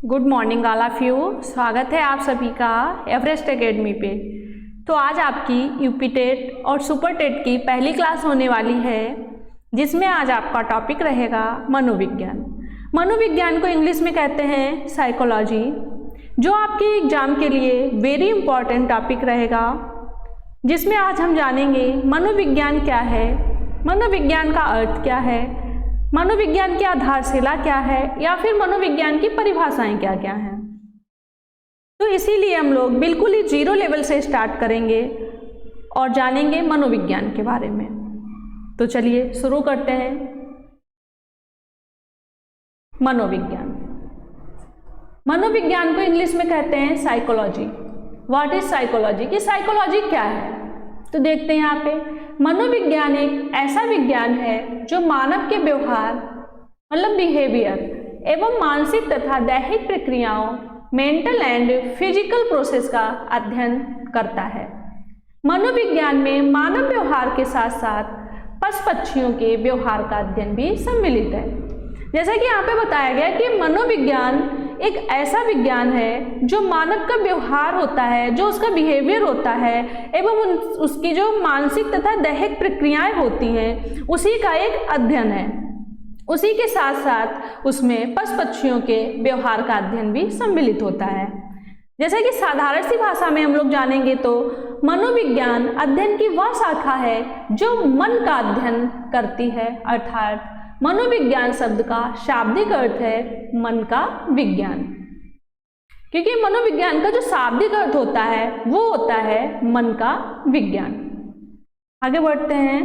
Good morning all of you. स्वागत है आप सभी का एवरेस्ट एकेडमी पे। तो आज आपकी यूपी टेट और सुपर टेट की पहली क्लास होने वाली है, जिसमें आज आपका टॉपिक रहेगा मनोविज्ञान। मनोविज्ञान को इंग्लिश में कहते हैं साइकोलॉजी, जो आपके एग्जाम के लिए वेरी इंपॉर्टेंट टॉपिक रहेगा, जिसमें आज हम जानेंगे मनोविज्ञान क्या है, मनोविज्ञान का अर्थ क्या है, मनोविज्ञान की आधारशिला क्या है, या फिर मनोविज्ञान की परिभाषाएं क्या क्या हैं। तो इसीलिए हम लोग बिल्कुल ही जीरो लेवल से स्टार्ट करेंगे और जानेंगे मनोविज्ञान के बारे में। तो चलिए शुरू करते हैं। मनोविज्ञान, मनोविज्ञान को इंग्लिश में कहते हैं साइकोलॉजी। व्हाट इज साइकोलॉजी, कि साइकोलॉजी क्या है। तो देखते हैं यहाँ पे, मनोविज्ञान एक ऐसा विज्ञान है जो मानव के व्यवहार मतलब बिहेवियर एवं मानसिक तथा दैहिक प्रक्रियाओं मेंटल एंड फिजिकल प्रोसेस का अध्ययन करता है। मनोविज्ञान में मानव व्यवहार के साथ साथ पशु पक्षियों के व्यवहार का अध्ययन भी सम्मिलित है। जैसा कि यहाँ पे बताया गया कि मनोविज्ञान एक ऐसा विज्ञान है जो मानव का व्यवहार होता है, जो उसका बिहेवियर होता है एवं उसकी जो मानसिक तथा दैहिक प्रक्रियाएं होती हैं, उसी का एक अध्ययन है। उसी के साथ साथ उसमें पशु पक्षियों के व्यवहार का अध्ययन भी सम्मिलित होता है। जैसे कि साधारण सी भाषा में हम लोग जानेंगे तो मनोविज्ञान अध्ययन की वह शाखा है जो मन का अध्ययन करती है, अर्थात मनोविज्ञान शब्द का शाब्दिक अर्थ है मन का विज्ञान, क्योंकि मनोविज्ञान का जो शाब्दिक अर्थ होता है वो होता है मन का विज्ञान। आगे बढ़ते हैं।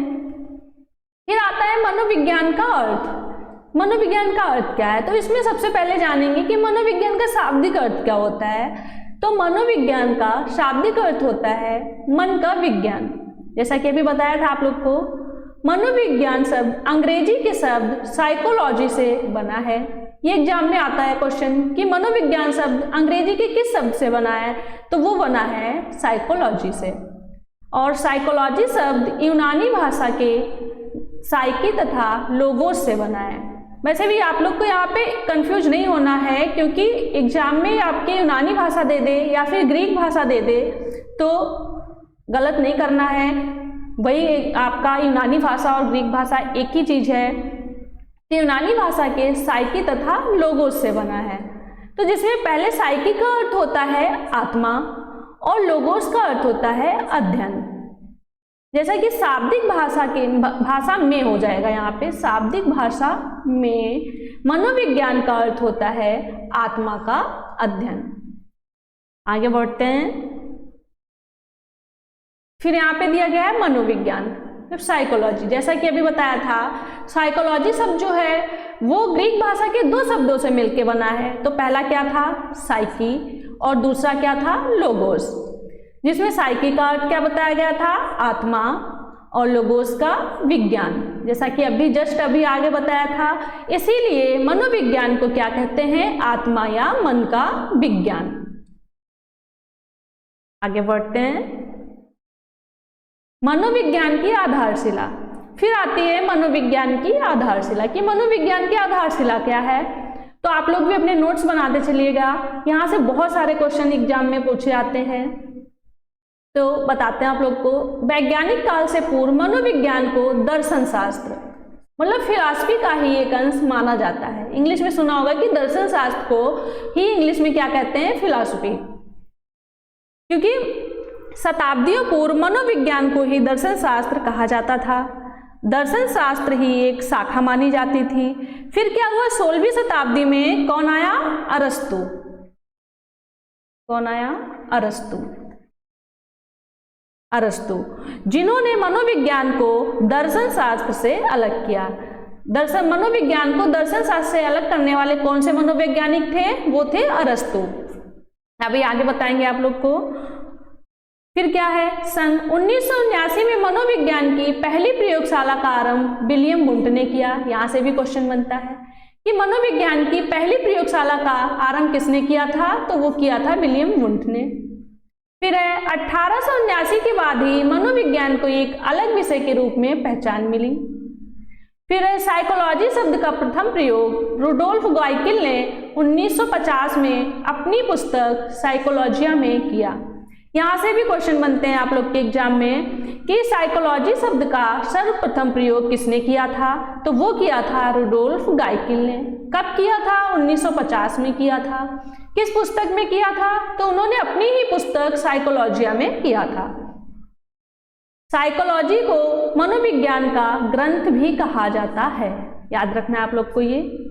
फिर आता है मनोविज्ञान का अर्थ। मनोविज्ञान का अर्थ क्या है, तो इसमें सबसे पहले जानेंगे कि मनोविज्ञान का शाब्दिक अर्थ क्या होता है। तो मनोविज्ञान का शाब्दिक अर्थ होता है मन का विज्ञान। जैसा कि अभी बताया था आप लोग को, मनोविज्ञान शब्द अंग्रेजी के शब्द साइकोलॉजी से बना है। ये एग्जाम में आता है क्वेश्चन कि मनोविज्ञान शब्द अंग्रेजी के किस शब्द से बना है, तो वो बना है साइकोलॉजी से। और साइकोलॉजी शब्द यूनानी भाषा के साइकी तथा लोगोस से बना है। वैसे भी आप लोग को यहाँ पे कंफ्यूज नहीं होना है, क्योंकि एग्जाम में आपके यूनानी भाषा दे दे या फिर ग्रीक भाषा दे दे तो गलत नहीं करना है। वही आपका यूनानी भाषा और ग्रीक भाषा एक ही चीज है। यूनानी भाषा के साइकी तथा लोगोस से बना है। तो जिसमें पहले साइकी का अर्थ होता है आत्मा और लोगोस का अर्थ होता है अध्ययन। जैसा कि शाब्दिक भाषा में हो जाएगा यहाँ पे, शाब्दिक भाषा में मनोविज्ञान का अर्थ होता है आत्मा का अध्ययन। आगे बढ़ते हैं। फिर यहाँ पे दिया गया है मनोविज्ञान, फिर साइकोलॉजी। जैसा कि अभी बताया था, साइकोलॉजी शब्द जो है वो ग्रीक भाषा के दो शब्दों से मिलकर बना है। तो पहला क्या था, साइकी, और दूसरा क्या था, लोगोस। जिसमें साइकी का अर्थ क्या बताया गया था, आत्मा, और लोगोस का विज्ञान, जैसा कि अभी आगे बताया था। इसीलिए मनोविज्ञान को क्या कहते हैं, आत्मा या मन का विज्ञान। आगे बढ़ते हैं। मनोविज्ञान की आधारशिला। फिर आती है मनोविज्ञान की आधारशिला, कि मनोविज्ञान की आधारशिला क्या है। तो आप लोग भी अपने नोट्स बनाते चलिएगा, यहाँ से बहुत सारे क्वेश्चन एग्जाम में पूछे जाते हैं। तो बताते हैं आप लोग को, वैज्ञानिक काल से पूर्व मनोविज्ञान को दर्शन शास्त्र मतलब फिलॉसफी का ही एक अंश माना जाता है। इंग्लिश में सुना होगा कि दर्शन शास्त्र को ही इंग्लिश में क्या कहते हैं, फिलॉसफी, क्योंकि शताब्दियों पूर्व मनोविज्ञान को ही दर्शन शास्त्र कहा जाता था। दर्शन शास्त्र ही एक शाखा मानी जाती थी। फिर क्या हुआ, 16वीं शताब्दी में कौन आया, अरस्तु। कौन आया, अरस्तु, जिन्होंने मनोविज्ञान को दर्शन शास्त्र से अलग किया। मनोविज्ञान को दर्शन शास्त्र से अलग करने वाले कौन से मनोवैज्ञानिक थे, वो थे अरस्तु। अभी आगे बताएंगे आप लोग को। फिर क्या है, सन 1979 में मनोविज्ञान की पहली प्रयोगशाला का आरंभ विलियम वुंट ने किया। यहाँ से भी क्वेश्चन बनता है कि मनोविज्ञान की पहली प्रयोगशाला का आरंभ किसने किया था, तो वो किया था विलियम वुंट ने। फिर 1879 के बाद ही मनोविज्ञान को एक अलग विषय के रूप में पहचान मिली। फिर साइकोलॉजी शब्द का प्रथम प्रयोग रुडोल्फ गॉइकिल ने 1950 में अपनी पुस्तक साइकोलॉजिया में किया। यहाँ से भी क्वेश्चन बनते हैं आप लोग के एग्जाम में कि साइकोलॉजी शब्द का सर्वप्रथम प्रयोग किसने किया था, तो वो किया था रुडोल्फ गॉइकिल ने। कब किया था? 1950 में किया था। किस पुस्तक में किया था? तो उन्होंने अपनी ही पुस्तक साइकोलॉजिया में किया था। साइकोलॉजी को मनोविज्ञान का ग्रंथ भी कहा जाता है, याद रखना है आप लोग को ये।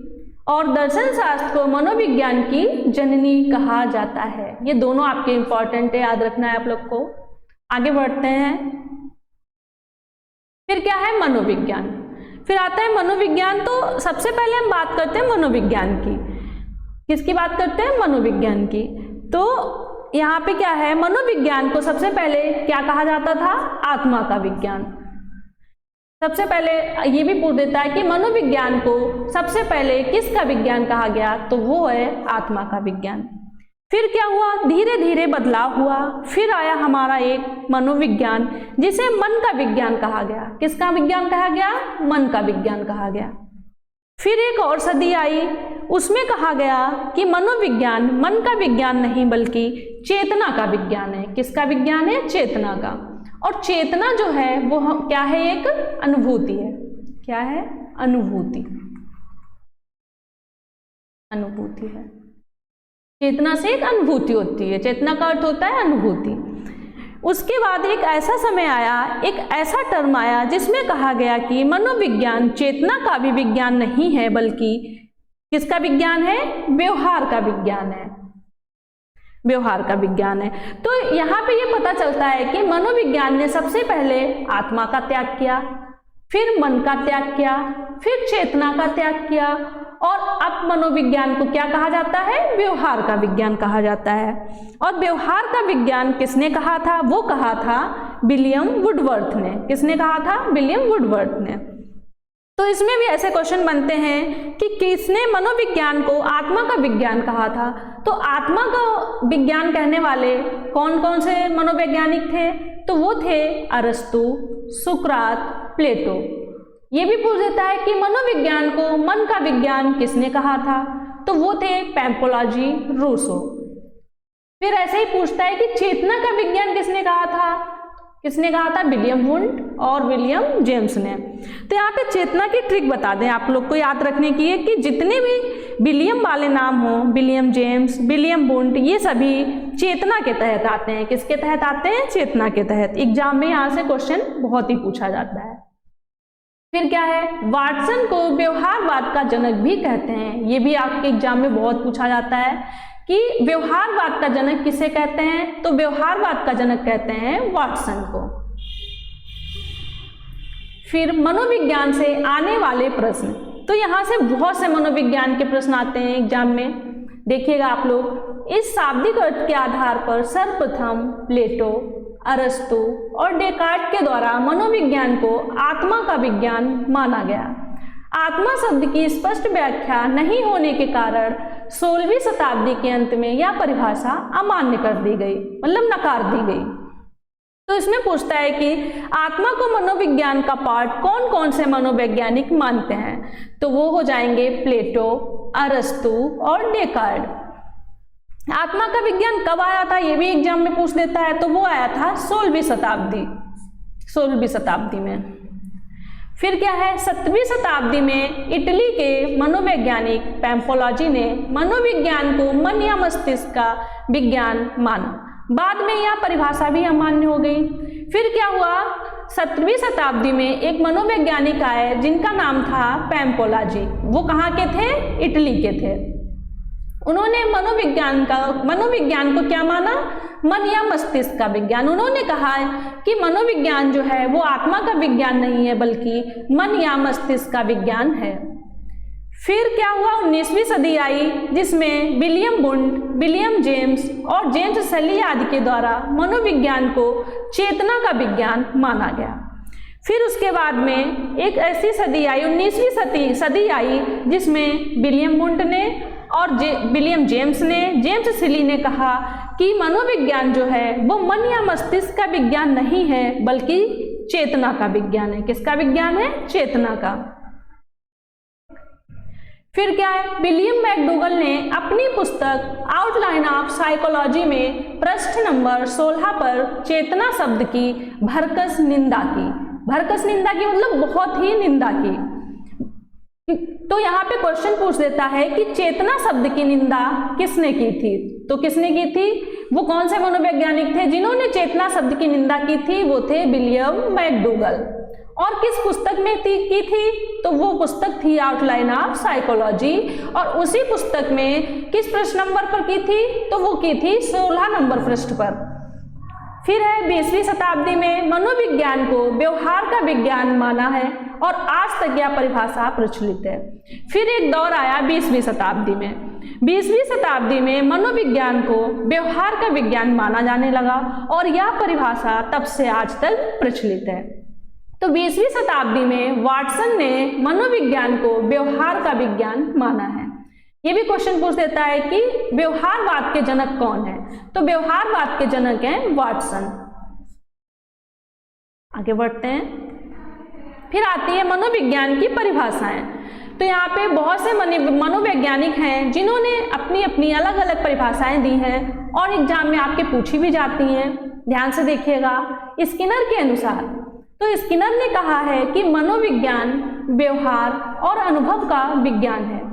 और दर्शन शास्त्र को मनोविज्ञान की जननी कहा जाता है। ये दोनों आपके इंपॉर्टेंट है, याद रखना है आप लोग को। आगे बढ़ते हैं। फिर क्या है? मनोविज्ञान। फिर आता है मनोविज्ञान। तो सबसे पहले हम बात करते हैं मनोविज्ञान की। किसकी बात करते हैं? मनोविज्ञान की। तो यहाँ पे क्या है? मनोविज्ञान को सबसे पहले क्या कहा जाता था? आत्मा का विज्ञान। सबसे पहले ये भी पूछ देता है कि मनोविज्ञान को सबसे पहले किसका विज्ञान कहा गया, तो वो है आत्मा का विज्ञान। फिर क्या हुआ? धीरे धीरे बदलाव हुआ। फिर आया हमारा एक मनोविज्ञान जिसे मन का विज्ञान कहा गया। किसका विज्ञान कहा गया? मन का विज्ञान कहा गया। फिर एक और सदी आई, उसमें कहा गया कि मनोविज्ञान मन का विज्ञान नहीं बल्कि चेतना का विज्ञान है। किसका विज्ञान है? चेतना का। और चेतना जो है वो क्या है? एक अनुभूति है। क्या है? अनुभूति। अनुभूति है। चेतना से एक अनुभूति होती है। चेतना का अर्थ होता है अनुभूति। उसके बाद एक ऐसा समय आया, एक ऐसा टर्म आया जिसमें कहा गया कि मनोविज्ञान चेतना का भी विज्ञान नहीं है बल्कि किसका विज्ञान है? व्यवहार का विज्ञान है। व्यवहार का विज्ञान है। तो यहाँ पे ये पता चलता है कि मनोविज्ञान ने सबसे पहले आत्मा का त्याग किया, फिर मन का त्याग किया, फिर चेतना का त्याग किया, और अब मनोविज्ञान को क्या कहा जाता है? व्यवहार का विज्ञान कहा जाता है। और व्यवहार का विज्ञान किसने कहा था? वो कहा था विलियम वुडवर्थ ने। किसने कहा था? विलियम वुडवर्थ ने। तो इसमें भी ऐसे क्वेश्चन बनते हैं कि किसने मनोविज्ञान को आत्मा का विज्ञान कहा था। तो आत्मा का विज्ञान कहने वाले कौन कौन से मनोवैज्ञानिक थे? तो वो थे अरस्तु, सुकरात, प्लेटो। ये भी पूछ देता है कि मनोविज्ञान को मन का विज्ञान किसने कहा था? तो वो थे पैम्पोलॉजी, रूसो। फिर ऐसे ही पूछता है कि चेतना का विज्ञान किसने कहा था? किसने कहा था? विलियम वुंड और विलियम जेम्स ने। तो यहाँ पे चेतना की ट्रिक बता दें आप लोग को याद रखने की है कि जितने भी विलियम वाले नाम हो, विलियम जेम्स, विलियम वुंड, ये सभी चेतना के तहत आते हैं। किसके तहत आते हैं? चेतना के तहत। एग्जाम में यहाँ से क्वेश्चन बहुत ही पूछा जाता है। फिर क्या है? वाटसन को व्यवहारवाद का जनक भी कहते हैं। ये भी आपके एग्जाम में बहुत पूछा जाता है कि व्यवहारवाद का जनक किसे कहते हैं? तो व्यवहारवाद का जनक कहते हैं वाटसन को। फिर मनोविज्ञान से आने वाले प्रश्न। तो यहाँ से बहुत से मनोविज्ञान के प्रश्न आते हैं एग्जाम में। देखिएगा आप लोग, इस शाब्दिक अर्थ के आधार पर सर्वप्रथम प्लेटो, अरस्तु और डेकार्ट के द्वारा मनोविज्ञान को आत्मा का विज्ञान माना गया। आत्मा शब्द की स्पष्ट व्याख्या नहीं होने के कारण 16वीं शताब्दी के अंत में यह परिभाषा अमान्य कर दी गई, मतलब नकार दी गई। तो इसमें पूछता है कि आत्मा को मनोविज्ञान का पार्ट कौन कौन से मनोवैज्ञानिक मानते हैं? तो वो हो जाएंगे प्लेटो, अरस्तु और डेकार्ट। आत्मा का विज्ञान कब आया था? ये भी एग्जाम में पूछ देता है। तो वो आया था 16वीं शताब्दी में। फिर क्या है? 17वीं शताब्दी में इटली के मनोवैज्ञानिक पैम्पोलॉजी ने मनोविज्ञान को मन या मस्तिष्क का विज्ञान माना। बाद में यह परिभाषा भी अमान्य हो गई। फिर क्या हुआ? 17वीं शताब्दी में एक मनोवैज्ञानिक आए जिनका नाम था पैम्पोलॉजी। वो कहाँ के थे? इटली के थे। उन्होंने मनोविज्ञान को क्या माना? मन या मस्तिष्क का विज्ञान। उन्होंने कहा कि मनोविज्ञान जो है वो आत्मा का विज्ञान नहीं है बल्कि मन या मस्तिष्क का विज्ञान है। फिर क्या हुआ? 19वीं सदी आई जिसमें विलियम वुंड, विलियम जेम्स और जेम्स सली आदि के द्वारा मनोविज्ञान को चेतना का विज्ञान माना गया। फिर उसके बाद में एक ऐसी सदी आई, 19वीं सदी आई जिसमें विलियम वुंड ने और विलियम जेम्स सिली ने कहा कि मनोविज्ञान जो है वो मन या मस्तिष्क का विज्ञान नहीं है बल्कि चेतना का विज्ञान है। किसका विज्ञान है? चेतना का। फिर क्या है, विलियम मैकडूगल ने अपनी पुस्तक आउटलाइन ऑफ साइकोलॉजी में पृष्ठ नंबर 16 पर चेतना शब्द की भरकस निंदा की। भरकस निंदा की मतलब बहुत ही निंदा की। तो यहाँ पे क्वेश्चन पूछ देता है कि चेतना शब्द की निंदा किसने की थी। तो किसने की थी, वो कौन से मनोवैज्ञानिक थे जिन्होंने चेतना शब्द की निंदा की थी, वो थे विलियम मैकडूगल। और किस पुस्तक में की थी, तो वो पुस्तक थी आउटलाइन ऑफ साइकोलॉजी। और उसी पुस्तक में किस पृष्ठ नंबर पर की थी, तो वो की थी 16 नंबर पृष्ठ पर। फिर है 20वीं शताब्दी में मनोविज्ञान को व्यवहार का विज्ञान माना है और आज तक यह परिभाषा प्रचलित है। फिर एक दौर आया 20वीं शताब्दी में। 20वीं शताब्दी में मनोविज्ञान को व्यवहार का विज्ञान माना जाने लगा और यह परिभाषा तब से आज तक प्रचलित है। तो 20वीं शताब्दी में वाटसन ने मनोविज्ञान को व्यवहार का विज्ञान माना है। ये भी क्वेश्चन पूछ देता है कि व्यवहारवाद के जनक कौन है, तो व्यवहारवाद के जनक हैं वाटसन। आगे बढ़ते हैं। फिर आती है मनोविज्ञान की परिभाषाएं। तो यहाँ पे बहुत से मनोवैज्ञानिक हैं जिन्होंने अपनी अपनी अलग अलग परिभाषाएं दी हैं और एग्जाम में आपके पूछी भी जाती हैं। ध्यान से देखिएगा। स्किनर के अनुसार, तो स्किनर ने कहा है कि मनोविज्ञान व्यवहार और अनुभव का विज्ञान है।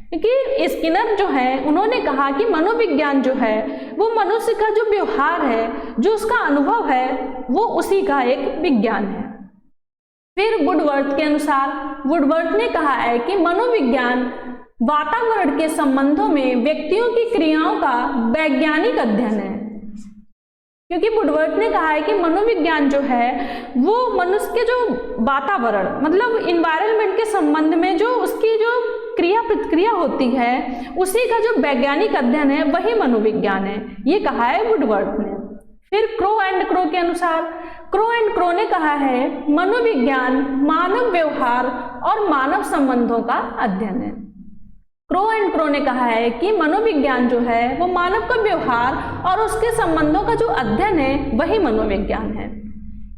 क्योंकि स्किनर जो है उन्होंने कहा कि मनोविज्ञान जो है वो मनुष्य का जो व्यवहार है, जो उसका अनुभव है, वो उसी का एक विज्ञान है। फिर वुडवर्थ के अनुसार, वुडवर्थ ने कहा है कि मनोविज्ञान वातावरण के संबंधों में व्यक्तियों की क्रियाओं का वैज्ञानिक अध्ययन है। क्योंकि वुडवर्थ ने कहा है कि मनोविज्ञान जो है वो मनुष्य के जो वातावरण मतलब इन्वायरमेंट के संबंध में जो उसकी जो क्रिया प्रतिक्रिया होती है उसी का जो वैज्ञानिक अध्ययन है वही मनोविज्ञान है, ये कहा है वुडवर्थ ने। फिर क्रो एंड क्रो के अनुसार, क्रो एंड क्रो ने कहा है मनोविज्ञान मानव व्यवहार और मानव संबंधों का अध्ययन है। क्रो एंड क्रो ने कहा है कि मनोविज्ञान जो है वो मानव का व्यवहार और उसके संबंधों का जो अध्ययन है वही मनोविज्ञान है।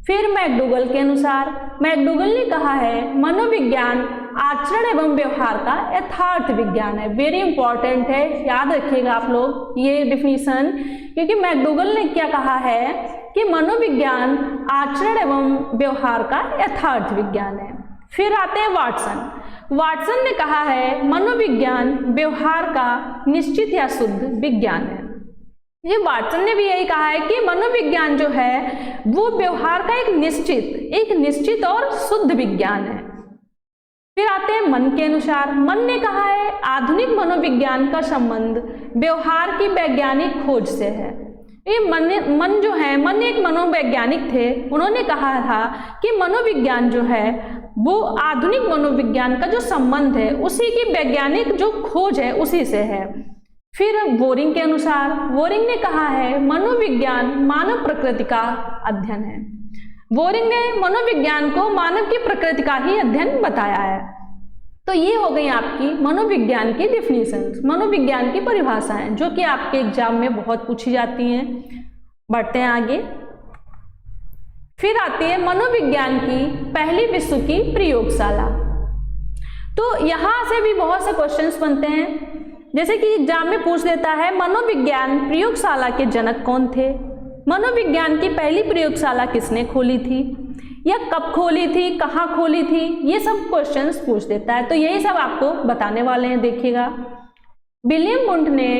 फिर मैकडूगल के अनुसार, मैकडूगल ने कहा है मनोविज्ञान आचरण एवं व्यवहार का यथार्थ विज्ञान है। वेरी इंपॉर्टेंट है, याद रखिएगा आप लोग ये डिफिनीशन, क्योंकि मैकडूगल ने क्या कहा है कि मनोविज्ञान आचरण एवं व्यवहार का यथार्थ विज्ञान है। फिर आते हैं वाटसन। वाटसन ने कहा है मनोविज्ञान व्यवहार का निश्चित या शुद्ध विज्ञान है। ये वाटसन ने भी यही कहा है कि मनोविज्ञान जो है वो व्यवहार का एक निश्चित और शुद्ध विज्ञान है। फिर आते हैं मन के अनुसार, मन ने कहा है आधुनिक मनोविज्ञान का संबंध व्यवहार की वैज्ञानिक खोज से है। ये मन जो है, मन एक मनोवैज्ञानिक थे, उन्होंने कहा था कि मनोविज्ञान जो है वो आधुनिक मनोविज्ञान का जो संबंध है उसी की वैज्ञानिक जो खोज है उसी से है। फिर बोरिंग के अनुसार, बोरिंग ने कहा है मनोविज्ञान मानव प्रकृति का अध्ययन है। बोरिंग ने मनोविज्ञान को मानव की प्रकृति का ही अध्ययन बताया है। तो ये हो गई आपकी मनोविज्ञान की डिफिनीशंस, मनोविज्ञान की परिभाषाएं जो कि आपके एग्जाम में बहुत पूछी जाती हैं। बढ़ते हैं आगे। फिर आती है मनोविज्ञान की पहली विश्व की प्रयोगशाला। तो यहाँ से भी बहुत से क्वेश्चंस बनते हैं, जैसे कि एग्जाम में पूछ देता है मनोविज्ञान प्रयोगशाला के जनक कौन थे, मनोविज्ञान की पहली प्रयोगशाला किसने खोली थी या कब खोली थी, कहाँ खोली थी, ये सब क्वेश्चंस पूछ देता है। तो यही सब आपको बताने वाले हैं, देखिएगा। विलियम वुंट ने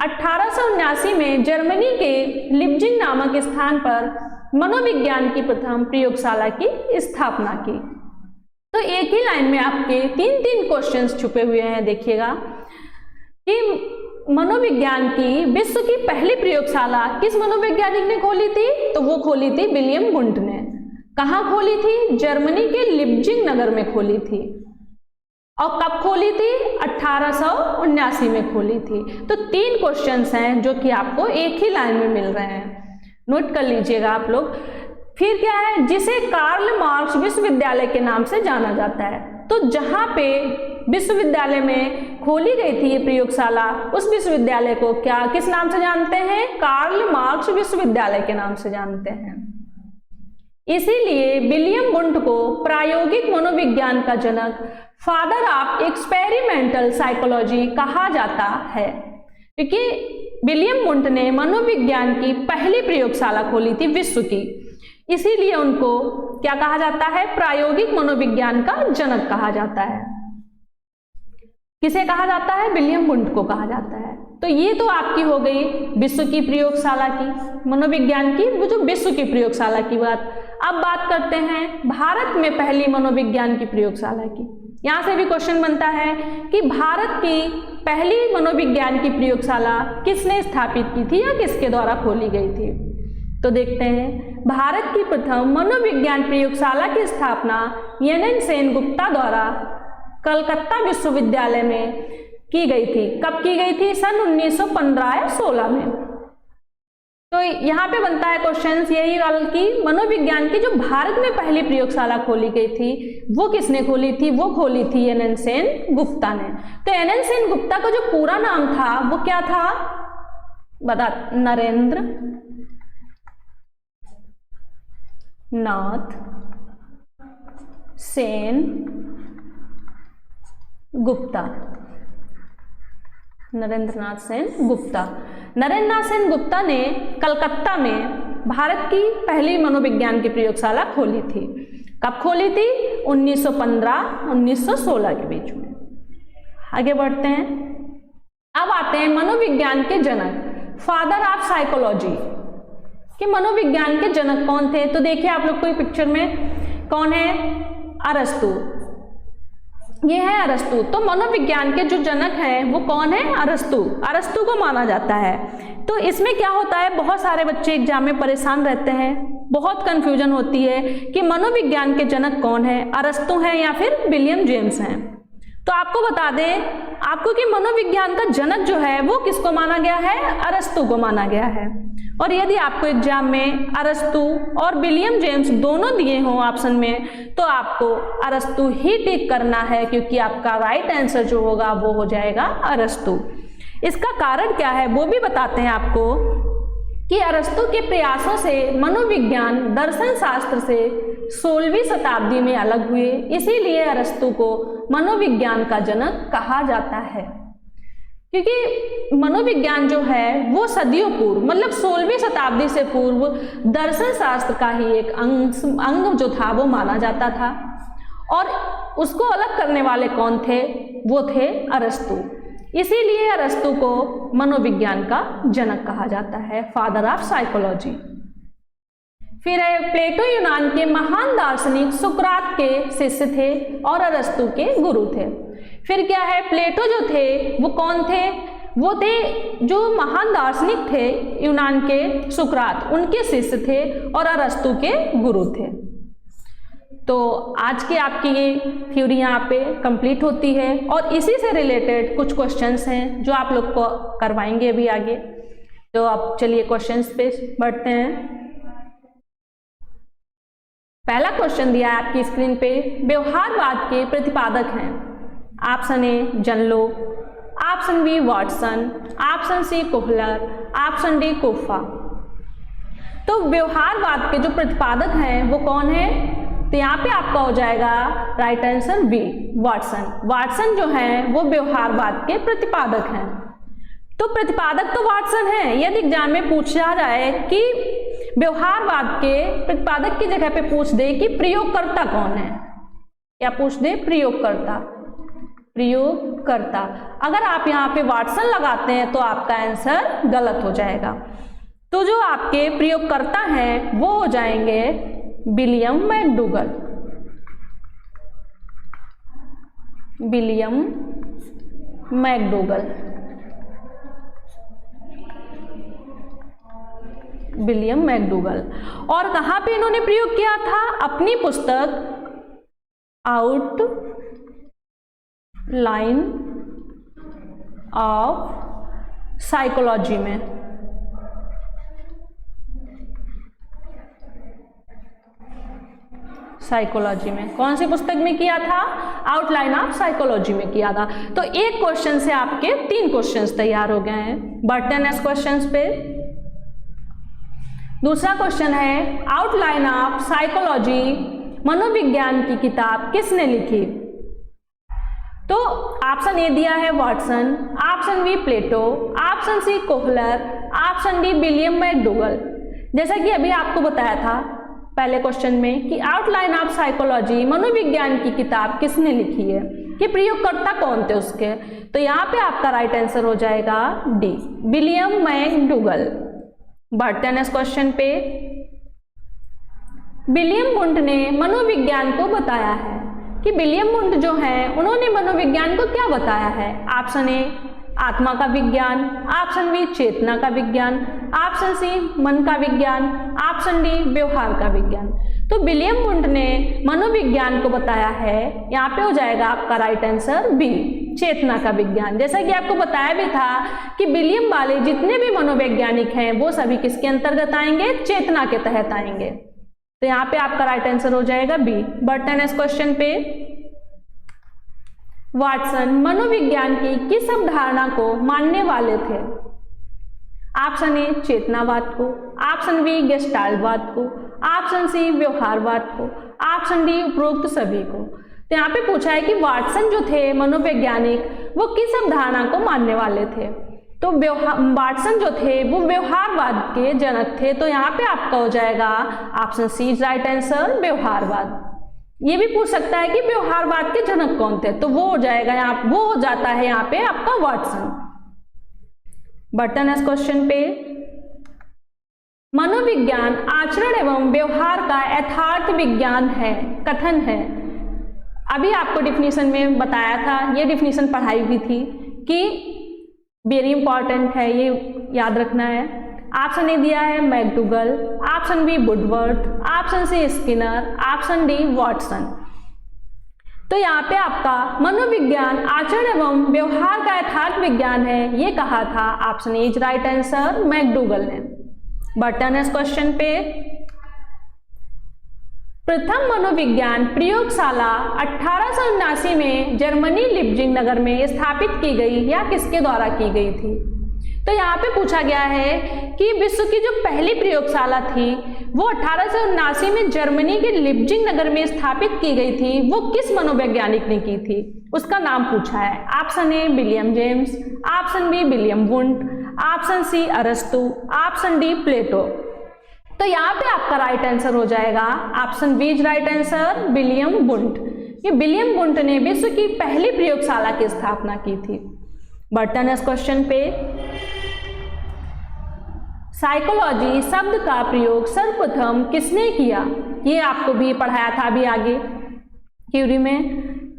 1879 में जर्मनी के लिप्जिग नामक स्थान पर मनोविज्ञान की प्रथम प्रयोगशाला की स्थापना की। तो एक ही लाइन में आपके 3 क्वेश्चंस छुपे हुए हैं, देखिएगा कि मनोविज्ञान की विश्व की पहली प्रयोगशाला किस मनोवैज्ञानिक ने खोली थी, तो वो खोली थी विलियम वुंट ने। कहाँ खोली थी, जर्मनी के लिप्जिग नगर में खोली थी। और कब खोली थी, 1879 में खोली थी। तो 3 क्वेश्चंस हैं जो कि आपको एक ही लाइन में मिल रहे हैं, नोट कर लीजिएगा आप लोग। फिर क्या है, जिसे कार्ल मार्क्स विश्वविद्यालय के नाम से जाना जाता है। तो जहाँ पे विश्वविद्यालय में खोली गई थी ये प्रयोगशाला, उस विश्वविद्यालय को किस नाम से जानते हैं, कार्ल मार्क्स विश्वविद्यालय के नाम से जानते हैं। इसीलिए विलियम वुंट को प्रायोगिक मनोविज्ञान का जनक फादर ऑफ एक्सपेरिमेंटल साइकोलॉजी कहा जाता है, क्योंकि विलियम वुंट ने मनोविज्ञान की पहली प्रयोगशाला खोली थी विश्व की, इसीलिए उनको क्या कहा जाता है, प्रायोगिक मनोविज्ञान का जनक कहा जाता है। किसे कहा जाता है, विलियम वुंट को कहा जाता है। तो ये तो आपकी हो गई विश्व की प्रयोगशाला की, मनोविज्ञान की, वो जो विश्व की प्रयोगशाला की बात। अब बात करते हैं भारत में पहली मनोविज्ञान की प्रयोगशाला की। यहाँ से भी क्वेश्चन बनता है कि भारत की पहली मनोविज्ञान की प्रयोगशाला किसने स्थापित की थी या किसके द्वारा खोली गई थी। तो देखते हैं, भारत की प्रथम मनोविज्ञान प्रयोगशाला की स्थापना NN सेनगुप्ता द्वारा कलकत्ता विश्वविद्यालय में की गई थी। कब की गई थी, सन 1915 या 16 में। तो यहाँ पे बनता है क्वेश्चन यही वाला कि मनोविज्ञान की जो भारत में पहली प्रयोगशाला खोली गई थी वो किसने खोली थी, वो खोली थी NN सेनगुप्ता ने। तो NN सेनगुप्ता का जो पूरा नाम था वो क्या था, बता, नरेंद्र नाथ सेन गुप्ता। नरेंद्रनाथ सेन गुप्ता। नरेंद्रनाथ सेन गुप्ता ने कलकत्ता में भारत की पहली मनोविज्ञान की प्रयोगशाला खोली थी। कब खोली थी, 1915-1916 के बीच में। आगे बढ़ते हैं, अब आते हैं मनोविज्ञान के जनक, फादर ऑफ साइकोलॉजी कि मनोविज्ञान के जनक कौन थे। तो देखिए आप लोग को पिक्चर में कौन है, अरस्तु, ये है अरस्तु। तो मनोविज्ञान के जो जनक हैं वो कौन है, अरस्तु। अरस्तु को माना जाता है। तो इसमें क्या होता है, बहुत सारे बच्चे एग्जाम में परेशान रहते हैं, बहुत कंफ्यूजन होती है कि मनोविज्ञान के जनक कौन है, अरस्तु हैं या फिर विलियम जेम्स हैं। तो आपको बता दें आपको कि मनोविज्ञान का जनक जो है वो किसको माना गया है, अरस्तु को माना गया है। और यदि आपको एग्जाम में अरस्तु और विलियम जेम्स दोनों दिए हों ऑप्शन में, तो आपको अरस्तु ही टिक करना है, क्योंकि आपका राइट आंसर जो होगा वो हो जाएगा अरस्तु। इसका कारण क्या है वो भी बताते हैं आपको कि अरस्तु के प्रयासों से मनोविज्ञान दर्शन शास्त्र से 16वीं शताब्दी में अलग हुए, इसीलिए अरस्तु को मनोविज्ञान का जनक कहा जाता है। क्योंकि मनोविज्ञान जो है वो सदियों पूर्व, मतलब 16वीं शताब्दी से पूर्व दर्शन शास्त्र का ही एक अंग जो था वो माना जाता था। और उसको अलग करने वाले कौन थे, वो थे अरस्तु। इसीलिए अरस्तु को मनोविज्ञान का जनक कहा जाता है, फादर ऑफ साइकोलॉजी। फिर है प्लेटो, यूनान के महान दार्शनिक सुकरात के शिष्य थे और अरस्तु के गुरु थे। फिर क्या है, प्लेटो जो थे वो कौन थे, वो थे जो महान दार्शनिक थे यूनान के, सुकरात, उनके शिष्य थे और अरस्तु के गुरु थे। तो आज की आपकी ये थ्योरी यहाँ पे कंप्लीट होती है और इसी से रिलेटेड कुछ क्वेश्चंस हैं जो आप लोग को करवाएंगे अभी आगे। तो अब चलिए क्वेश्चंस पे बढ़ते हैं। पहला क्वेश्चन दिया है आपकी स्क्रीन पे, व्यवहारवाद के प्रतिपादक हैं। ऑप्शन ए जन्लो, option B Watson, option C Kohler, option D Koffka. तो व्यवहारवाद के जो प्रतिपादक हैं वो कौन है, तो यहाँ पे आपका हो जाएगा right answer B, Watson. Watson जो है वो व्यवहारवाद के प्रतिपादक हैं। तो प्रतिपादक तो वाटसन है। यदि एग्जाम में पूछा जाए कि व्यवहारवाद के प्रतिपादक की जगह पे पूछ दे कि प्रयोगकर्ता कौन है, या पूछ दे प्रयोगकर्ता, प्रयोगकर्ता, अगर आप यहाँ पे वाटसन लगाते हैं तो आपका आंसर गलत हो जाएगा। तो जो आपके प्रयोगकर्ता हैं वो हो जाएंगे William McDougall. William McDougall, William McDougall. और कहाँ पे इन्होंने प्रयोग किया था, अपनी पुस्तक आउट लाइन ऑफ साइकोलॉजी में। साइकोलॉजी में कौन सी पुस्तक में किया था, आउटलाइन ऑफ साइकोलॉजी में किया था। तो एक क्वेश्चन से आपके 3 क्वेश्चंस तैयार हो गए हैं। बढ़ते हैं नेक्स्ट क्वेश्चंस पे। दूसरा क्वेश्चन है, आउटलाइन ऑफ साइकोलॉजी मनोविज्ञान की किताब किसने लिखी। तो ऑप्शन ए दिया है Watson, option B Plato, option C Kohler, option D William McDougall. जैसा कि अभी आपको बताया था पहले क्वेश्चन में कि आउटलाइन ऑफ साइकोलॉजी मनोविज्ञान की किताब किसने लिखी है, कि प्रयोगकर्ता कौन थे उसके, तो यहाँ पे आपका राइट आंसर हो जाएगा डी, विलियम मैकडूगल। बढ़ते हैं नेक्स्ट क्वेश्चन पे। विलियम वुंट ने मनोविज्ञान को बताया है, कि विलियम वुंट जो है उन्होंने मनोविज्ञान को क्या बताया है। ऑप्शन ए आत्मा का विज्ञान, ऑप्शन बी चेतना का विज्ञान, ऑप्शन सी मन का विज्ञान, ऑप्शन डी व्यवहार का विज्ञान। तो विलियम वुंट ने मनोविज्ञान को बताया है, यहाँ पे हो जाएगा आपका राइट आंसर बी, चेतना का विज्ञान। जैसा कि आपको बताया भी था कि विलियम वाले जितने भी मनोवैज्ञानिक हैं वो सभी किसके अंतर्गत आएंगे, चेतना के तहत आएंगे। तो यहाँ पे आपका राइट आंसर हो जाएगा बी। बढ़ते हैं नेक्स्ट क्वेश्चन पे। वाटसन मनोविज्ञान की किस अवधारणा को मानने वाले थे। ऑप्शन ए चेतनावाद को, ऑप्शन बी गेस्टाल्टवाद को, ऑप्शन सी व्यवहारवाद को, ऑप्शन डी उपरोक्त सभी को। तो यहाँ पे पूछा है कि वाटसन जो थे मनोवैज्ञानिक वो किस अवधारणा को मानने वाले थे। तो वाटसन जो थे वो व्यवहारवाद के जनक थे। तो यहाँ पे आपका हो जाएगा ऑप्शन सी राइट आंसर, व्यवहारवाद। ये भी पूछ सकता है कि व्यवहारवाद के जनक कौन थे, तो वो हो जाएगा यहाँ, वो हो जाता है यहाँ पे आपका वाटसन। बढ़ते हैं क्वेश्चन पे। मनोविज्ञान आचरण एवं व्यवहार का यथार्थ विज्ञान है, कथन है। अभी आपको डिफिनीशन में बताया था, ये डिफिनीशन पढ़ाई भी थी कि वेरी इंपॉर्टेंट है, ये याद रखना है। ऑप्शन ए दिया है McDougall, option B Woodworth, option C Skinner, option D Watson. तो यहाँ पे आपका मनोविज्ञान आचरण एवं व्यवहार का यथार्थ विज्ञान है, ये कहा था option A is right answer, McDougall ने। बढ़ते नेक्स्ट क्वेश्चन पे। प्रथम मनोविज्ञान प्रयोगशाला 1879 में जर्मनी लिप्जिंग नगर में स्थापित की गई या किसके द्वारा की गई थी। तो यहाँ पे पूछा गया है कि विश्व की जो पहली प्रयोगशाला थी वो 1879 में जर्मनी के लिप्जिंग नगर में स्थापित की गई थी, वो किस मनोवैज्ञानिक ने की थी, उसका नाम पूछा है। Option A William James, option B William Wundt, option C अरस्तु, ऑप्शन डी प्लेटो। तो यहाँ पे आपका राइट आंसर हो जाएगा option B is right answer, William Wundt. ये विलियम वुंट ने विश्व की पहली प्रयोगशाला की स्थापना की थी। बढ़ते हैं क्वेश्चन पे। साइकोलॉजी शब्द का प्रयोग सर्वप्रथम किसने किया। ये आपको भी पढ़ाया था अभी आगे थ्योरी में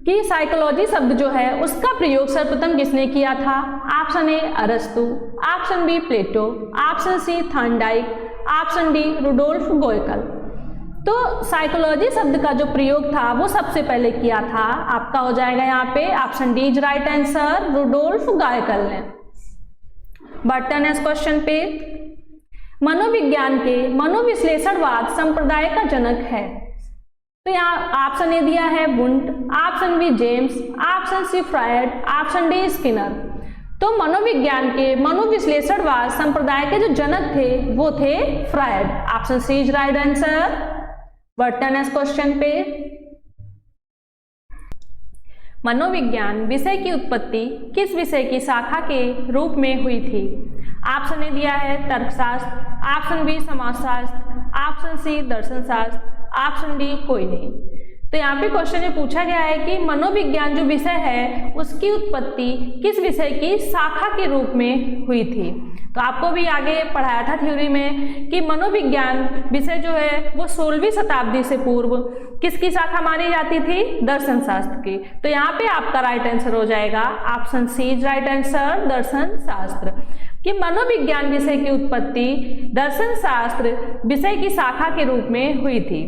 कि साइकोलॉजी शब्द जो है उसका प्रयोग सर्वप्रथम किसने किया था। ऑप्शन ए अरस्तु, option B Plato, option C Thorndike, option D Rudolf Goeckel. तो साइकोलॉजी शब्द का जो प्रयोग था वो सबसे पहले किया था, आपका हो जाएगा यहाँ पे option D is right answer, Rudolf Goeckel ने। बढ़ते हैं नेक्स्ट क्वेश्चन पे। मनोविज्ञान के मनोविश्लेषणवाद संप्रदाय का जनक है। तो यहाँ ऑप्शन ए दिया है Wundt, option B James, option C Freud, option D Skinner. तो मनोविज्ञान के मनोविश्लेषणवाद संप्रदाय के जो जनक थे वो थे Freud. Option C is right answer. बढ़ते हैं नेक्स्ट क्वेश्चन पे। मनोविज्ञान विषय की उत्पत्ति किस विषय की शाखा के रूप में हुई थी। ऑप्शन ए दिया है तर्कशास्त्र, ऑप्शन बी समाजशास्त्र, ऑप्शन सी दर्शन शास्त्र, ऑप्शन डी कोई नहीं। तो यहाँ पे क्वेश्चन में पूछा गया है कि मनोविज्ञान जो विषय है उसकी उत्पत्ति किस विषय की शाखा के रूप में हुई थी। तो आपको भी आगे पढ़ाया था थ्योरी में कि मनोविज्ञान विषय जो है वो 16वीं शताब्दी से पूर्व किसकी शाखा मानी जाती थी, दर्शन शास्त्र की। तो यहाँ पे आपका राइट आंसर हो जाएगा option C is right answer, दर्शन शास्त्र। कि मनोविज्ञान विषय की उत्पत्ति दर्शन शास्त्र विषय की शाखा के रूप में हुई थी।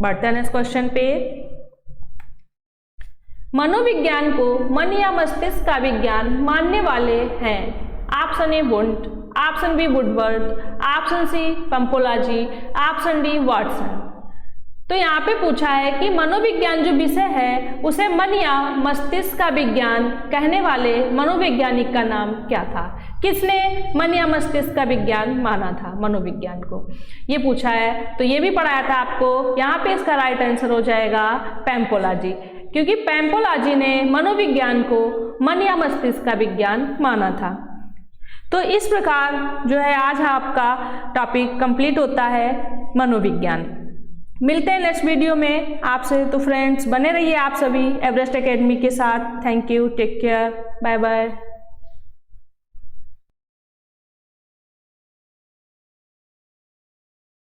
बढ़ते हैं नेक्स्ट क्वेश्चन पे। मनोविज्ञान को मन या मस्तिष्क का विज्ञान मानने वाले हैं। Option A Wundt, option B Woodworth, option C पंपोलाजी, ऑप्शन डी वाटसन। तो यहाँ पे पूछा है कि मनोविज्ञान जो विषय है उसे मन या मस्तिष्क का विज्ञान कहने वाले मनोवैज्ञानिक का नाम क्या था। किसने मन या मस्तिष्क का विज्ञान माना था मनोविज्ञान को, ये पूछा है। तो ये भी पढ़ाया था आपको। यहाँ पे इसका राइट आंसर हो जाएगा पैम्पोलाजी। क्योंकि पैम्पोलाजी ने मनोविज्ञान को मन या मस्तिष्क का विज्ञान माना था। तो इस प्रकार जो है आज आपका टॉपिक कंप्लीट होता है मनोविज्ञान। मिलते हैं नेक्स्ट वीडियो में आपसे। तो फ्रेंड्स बने रहिए आप सभी एवरेस्ट एकेडमी के साथ। Thank you, take care, bye bye.